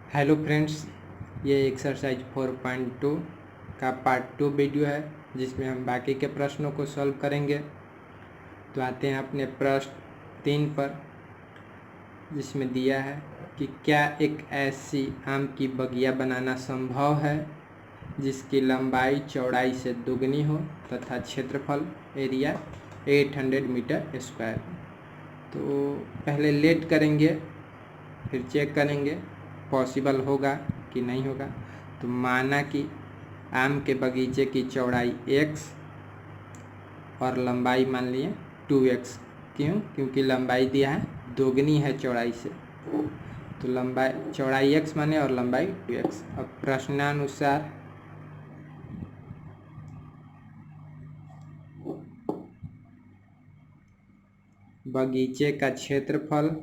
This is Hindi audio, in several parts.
हेलो फ्रेंड्स, ये एक्सरसाइज 4.2 का पार्ट 2 वीडियो है जिसमें हम बाकी के प्रश्नों को सॉल्व करेंगे। तो आते हैं अपने प्रश्न 3 पर, जिसमें दिया है कि क्या एक ऐसी आम की बगिया बनाना संभव है जिसकी लंबाई चौड़ाई से दोगुनी हो तथा क्षेत्रफल एरिया 800 मीटर स्क्वायर। तो पहले लेट करेंगे, फिर चेक करेंगे पॉसिबल होगा कि नहीं होगा। तो माना कि आम के बगीचे की चौड़ाई x और लंबाई मान लिए 2x। क्यों? क्योंकि लंबाई दिया है दोगुनी है चौड़ाई से, तो लंबाई चौड़ाई x माने और लंबाई 2x। अब प्रश्नानुसार बगीचे का क्षेत्रफल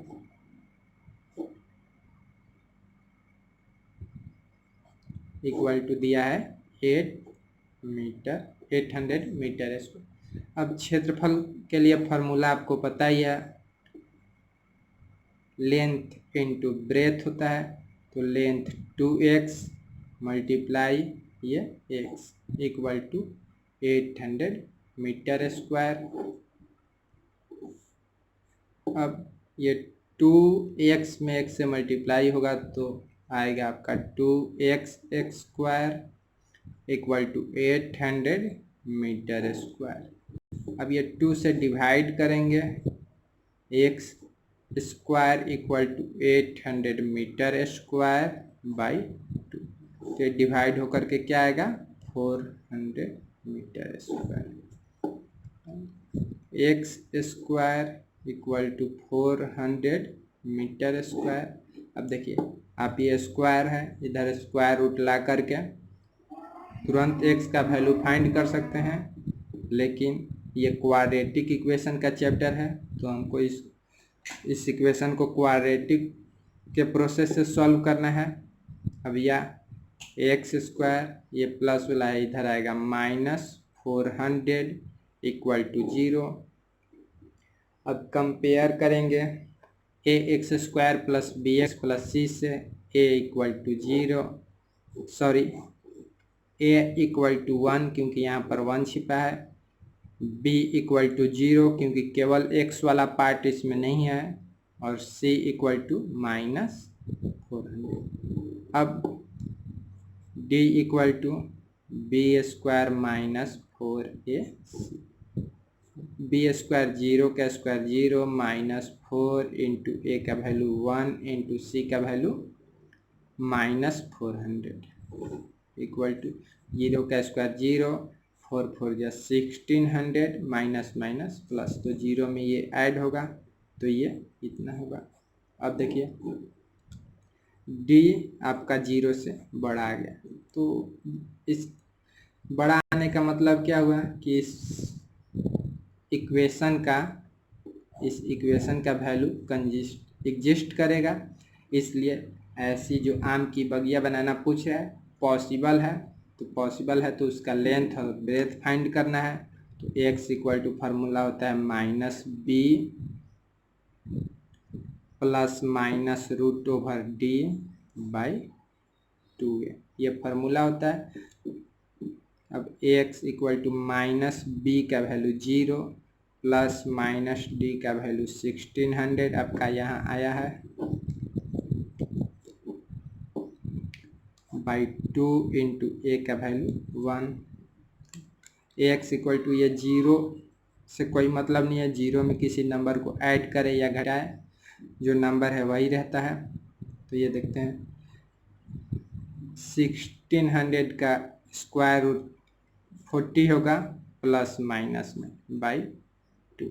इक्वल टू दिया है 800 मीटर स्क्वायर। अब क्षेत्रफल के लिए फॉर्मूला आपको पता ही है, लेंथ इंटू ब्रेथ होता है। तो लेंथ 2x मल्टीप्लाई ये x equal to 800 metre square. अब ये 2x में x से मल्टीप्लाई होगा तो आएगा आपका 2x square equal to 800 metre square. अब ये 2 से डिवाइड करेंगे, x square equal to 800 metre square by 2। तो डिवाइड होकर के क्या आएगा 400 metre square. x square equal to 400 metre square. अब देखिए, आप ये स्क्वायर है, इधर स्क्वायर रूट ला करके तुरंत x का वैल्यू फाइंड कर सकते हैं, लेकिन ये क्वाड्रेटिक इक्वेशन का चैप्टर है तो हमको इस इक्वेशन को क्वाड्रेटिक के प्रोसेस से सॉल्व करना है। अब यह एक्स स्क्वायर ये प्लस वाला है, इधर आएगा -400 इक्वल टू 0। अब कंपेयर करेंगे a x square plus b x plus c से, a equal to 0, sorry a equal to 1 क्योंकि यहाँ पर 1 छिपा है, b इक्वल टू 0 क्योंकि केवल x वाला पार्ट इसमें नहीं है, और c इक्वल टू -400। अब d equal to B square minus 4ac, B square 0 का स्क्वायर 0 -4 इंटू ए का वैल्यू 1 इंटू सी का वैल्यू -400 इक्वल टू 0 का स्क्वायर 0, 4 4 जा 1600 माइनस माइनस प्लस, तो 0 में ये ऐड होगा तो ये इतना होगा। अब देखिए d आपका 0 से बड़ा आ गया, तो इस बड़ा आने का मतलब क्या हुआ कि इस इक्वेशन का वैल्यू एग्जिस्ट करेगा। इसलिए ऐसी जो आम की बगिया बनाना पूछ रहा है पॉसिबल है, तो पॉसिबल है तो उसका लेंथ और ब्रेथ फाइंड करना है। तो x इक्वल टू फार्मूला होता है -b plus minus √d by 2a, ये फार्मूला होता है। अब x इक्वल टू -b का वैल्यू 0 प्लस -d का वैल्यू 1600 आपका यहाँ आया है बाई 2 इंटू ए का वैल्यू 1। एक्स इक्वल टू ये 0 से कोई मतलब नहीं है, 0 में किसी नंबर को ऐड करे या घटाए, जो नंबर है वही रहता है। तो ये देखते हैं 1600 का स्क्वायर रूट 40 होगा प्लस माइनस में बाई 2।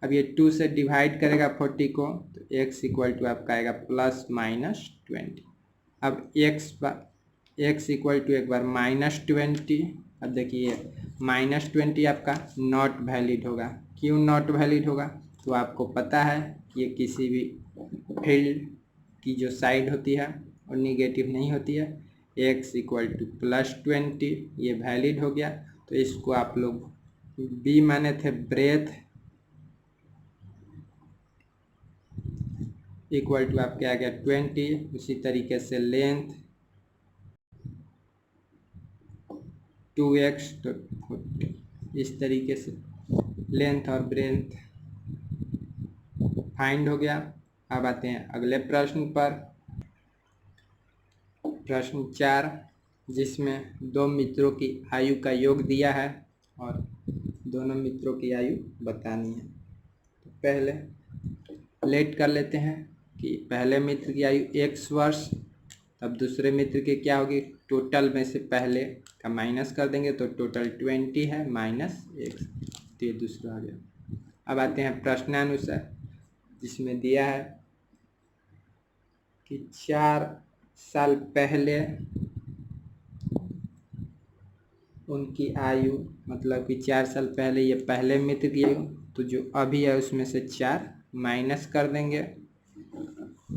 अब ये 2 से डिवाइड करेगा 40 को, तो x इक्वल टू आपका आएगा +-20। अब x इक्वल टू एक बार -20। अब देखिए -20 आपका नॉट वैलिड होगा। क्यों नॉट वैलिड होगा? तो आपको पता है कि ये किसी भी फील्ड की जो साइड होती है और निगेटिव नहीं होती है। x इक्वल टू +20 ये वैलिड हो गया, तो इसको आप लोग b माने थे ब्रेथ, इक्वल टू आपके आ गया 20। उसी तरीके से लेंथ 2x, तो 40। इस तरीके से लेंथ और ब्रेथ फाइंड हो गया। अब आते हैं अगले प्रश्न पर, प्रश्न 4, जिसमें दो मित्रों की आयु का योग दिया है और दोनों मित्रों की आयु बतानी है। तो पहले लेट कर लेते हैं कि पहले मित्र की आयु x वर्ष, तब दूसरे मित्र की क्या होगी, टोटल में से पहले का माइनस कर देंगे तो टोटल 20 है माइनस x, तो ये दूसरा आ गया। अब आते हैं प्रश्नानुसार, जिसमें दिया है कि 4 साल पहले उनकी आयु, मतलब कि 4 साल पहले ये पहले मित्र की आयु, तो जो अभी है उसमें से 4 माइनस कर देंगे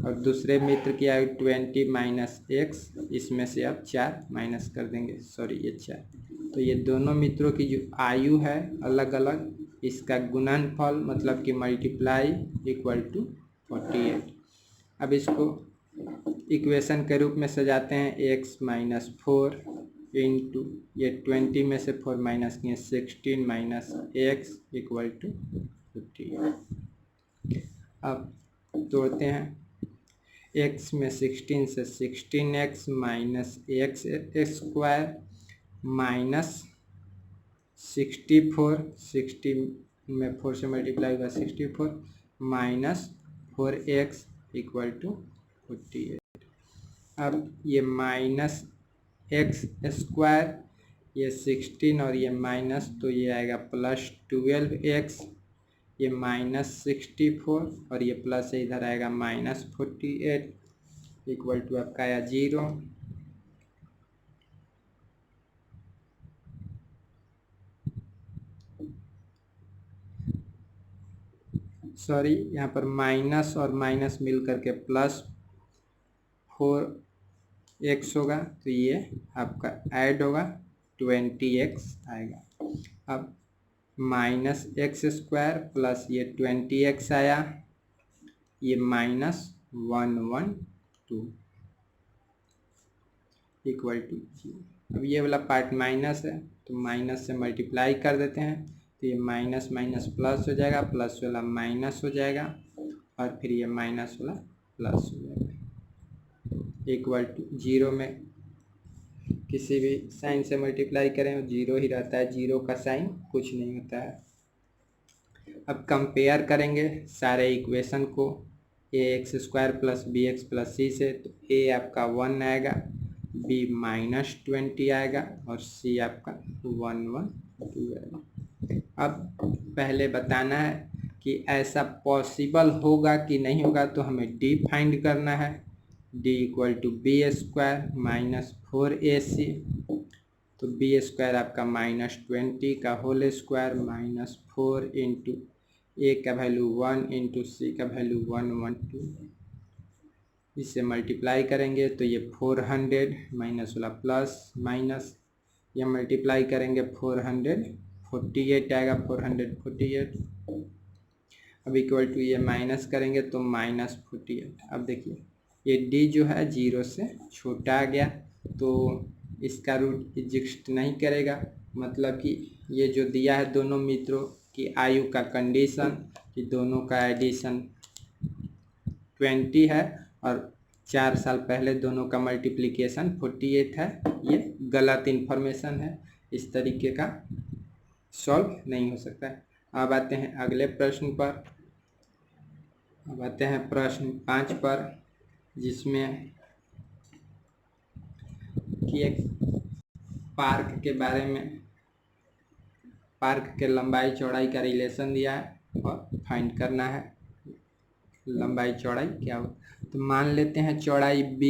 और दूसरे मित्र की आयु 20 माइनस x, इसमें से अब 4 माइनस कर देंगे, सॉरी ये 4। तो ये दोनों मित्रों की जो आयु है अलग अलग, इसका गुणनफल मतलब कि मल्टीप्लाई इक्वल टू 48। अब इसको इक्वेशन के रूप में सजाते हैं, x माइनस 4 इंटू ये 20 में से 4 माइनस किए 16 माइनस x इक्वल टू 48। अब तोड़ते हैं, x में 16 से 16x minus x square minus 64, 60 में 4 से मल्टीप्लाई हुआ 64 माइनस 4x इक्वल टू 48। अब ये माइनस एक्स स्क्वायर, ये 16 और ये माइनस, तो ये आएगा प्लस 12x, ये माइनस 64 और ये प्लस से इधर आएगा माइनस 48 इक्वल टू आपका आया 0। सॉरी, यहाँ पर माइनस और माइनस मिल करके प्लस 4x होगा, तो ये आपका ऐड होगा 20x आएगा। अब माइनस एक्स स्क्वायर प्लस ये 20x आया, ये माइनस 112 इक्वल टू 0। अब ये वाला पार्ट माइनस है तो माइनस से मल्टीप्लाई कर देते हैं, तो ये माइनस माइनस प्लस हो जाएगा, प्लस वाला माइनस हो जाएगा और फिर ये माइनस वाला प्लस हो जाएगा इक्वल टू 0। में किसी भी साइन से मल्टीप्लाई करें वो 0 ही रहता है, 0 का साइन कुछ नहीं होता है। अब कंपेयर करेंगे सारे इक्वेशन को, a x square plus b x plus c से, तो ए आपका 1 आएगा, बी माइनस 20 आएगा और सी आपका 112 आएगा। अब पहले बताना है कि ऐसा पॉसिबल होगा कि नहीं होगा, तो हमें डी फाइंड करना है, D equal to B square minus 4ac, तो बी स्क्वायर आपका माइनस 20 का होल स्क्वायर माइनस 4 इंटू ए का वैल्यू 1 इंटू सी का वैल्यू 112, इससे मल्टीप्लाई करेंगे तो ये 400 माइनस वाला प्लस माइनस, ये मल्टीप्लाई करेंगे 448 आएगा, 448। अब इक्वल टू ये माइनस करेंगे तो माइनस 48। अब देखिए ये डी जो है 0 से छोटा आ गया, तो इसका रूट एग्जिस्ट नहीं करेगा, मतलब कि ये जो दिया है दोनों मित्रों की आयु का कंडीशन कि दोनों का एडिशन 20 है और 4 साल पहले दोनों का मल्टीप्लिकेशन 48 है, ये गलत इन्फॉर्मेशन है, इस तरीके का सॉल्व नहीं हो सकता है। अब आते हैं अगले प्रश्न पर, अब आते हैं प्रश्न 5 पर, जिसमें कि एक पार्क के बारे में, पार्क के लंबाई चौड़ाई का रिलेशन दिया है और फाइंड करना है लंबाई चौड़ाई क्या हो। तो मान लेते हैं चौड़ाई b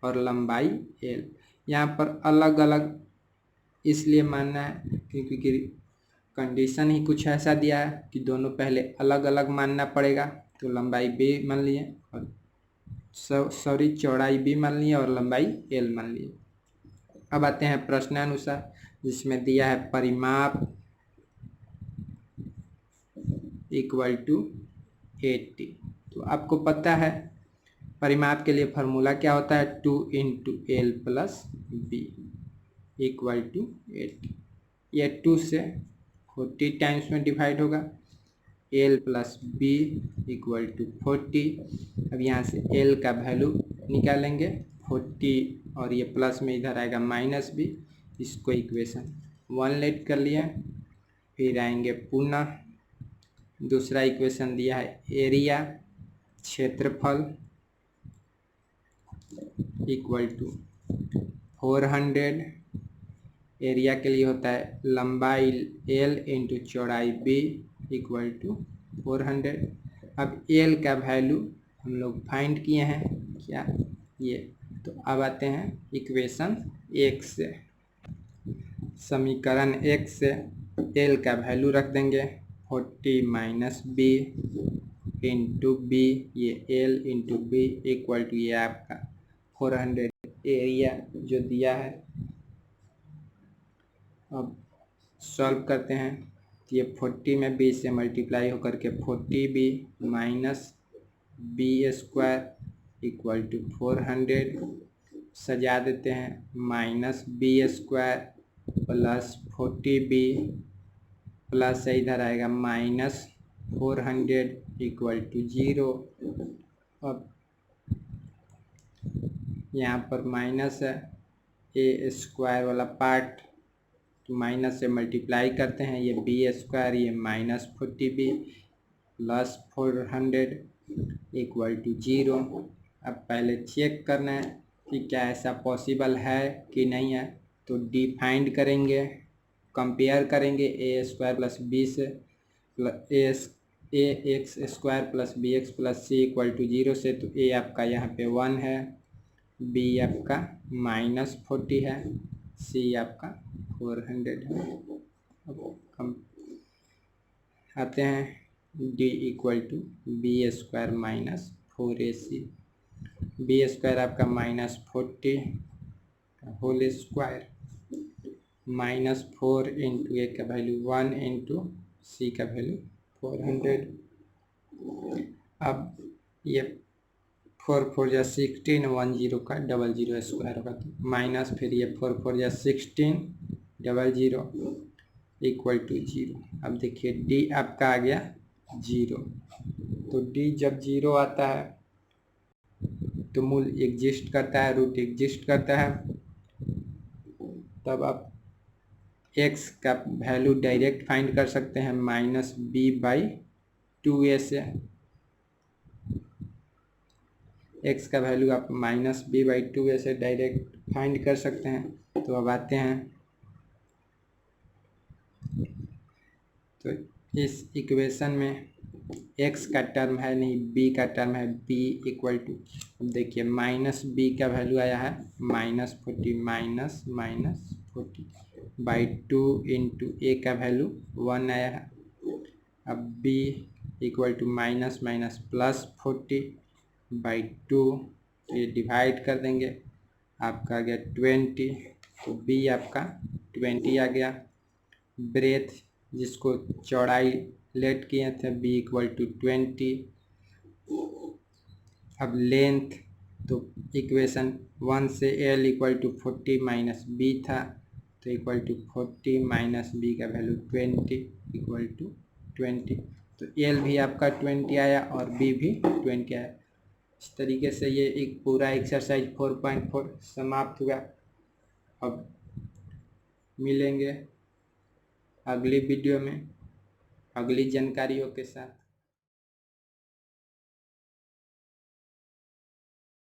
और लंबाई l, यहाँ पर अलग अलग इसलिए मानना है क्योंकि कंडीशन ही कुछ ऐसा दिया है कि दोनों पहले अलग अलग मानना पड़ेगा, तो लंबाई b मान लिए और सॉरी चौड़ाई b मान लिए और लंबाई l मान लिए। अब आते हैं प्रश्नानुसार, जिसमें दिया है परिमाप इक्वल टू 80। तो आपको पता है परिमाप के लिए फार्मूला क्या होता है, 2 into L plus B equal to 8। ये 2 से 40 टाइम्स में डिवाइड होगा, L plus B equal to 40। अब यहाँ से एल का वैल्यू निकालेंगे 40 और ये प्लस में इधर आएगा माइनस बी, इसको इक्वेशन 1 लेट कर लिया। फिर आएंगे पुनः दूसरा इक्वेशन दिया है एरिया क्षेत्रफल इक्वल टू 400। एरिया के लिए होता है लंबाई एल इंटू चौड़ाई बी इक्वल टू 400। अब एल का वैल्यू हम लोग फाइंड किए हैं क्या, ये तो अब आते हैं इक्वेशन 1 से। समीकरण 1 से एल का वैल्यू रख देंगे 40 माइनस बी इंटू बी, ये L into B equal to ये आपका 400 एरिया जो दिया है। अब सॉल्व करते हैं, ये 40 में बी से मल्टीप्लाई होकर के 40b minus B square equal to 400 सजा देते हैं, minus B square plus 40b plus इधर आएगा माइनस 400 इक्वल टू 0। अब यहाँ पर माइनस है, ए स्क्वायर वाला पार्ट तो माइनस से मल्टीप्लाई करते हैं, ये बी स्क्वायर ये minus 40b plus 400 equal to 0। अब पहले चेक करना है कि क्या ऐसा पॉसिबल है कि नहीं है, तो डी फाइंड करेंगे, कंपेयर करेंगे ए स्क्वायर प्लस बी से, a x square plus b x plus c equal to 0 से। तो ए आपका यहाँ पे 1 है, बी आपका माइनस 40 है, सी आपका 400 है। अब हम आते हैं D equal to B square minus 4ac। B square आपका minus 40 whole square minus 4 into ए का वैल्यू 1 इंटू सी का वैल्यू 400। अब ये 4 4 जा 16 1 0 का 00 स्क्वायर होगा, तो माइनस फिर ये 4 4 जा 16 00 इक्वल टू 0। अब देखिए डी आपका आ गया 0, तो डी जब 0 आता है तो मूल एग्जिस्ट करता है, रूट एग्जिस्ट करता है, तब आप x का वैल्यू डायरेक्ट फाइंड कर सकते हैं माइनस बी बाई 2a से। x का वैल्यू आप माइनस बी बाई 2a से डायरेक्ट फाइंड कर सकते हैं। तो अब आते हैं, तो इस इक्वेशन में x का टर्म है नहीं, b का टर्म है, b इक्वल टू, अब देखिए माइनस b का वैल्यू आया है minus 40 minus minus 40 by 2 into ए का वैल्यू 1 आया है। अब b equal to minus minus plus 40 by 2, तो ये डिवाइड कर देंगे, आपका आ गया 20, तो b आपका 20 आ गया। ब्रेथ जिसको चौड़ाई लेट किए थे b इक्वल टू 20। अब लेंथ, तो इक्वेशन 1 से l equal to 40 minus b था, तो इक्वल टू 40 माइनस b का वैल्यू 20 इक्वल टू 20, तो l भी आपका 20 आया और b भी 20 आया। इस तरीके से ये एक पूरा एक्सरसाइज 4.4 समाप्त हुआ। अब मिलेंगे अगली वीडियो में अगली जानकारियों के साथ।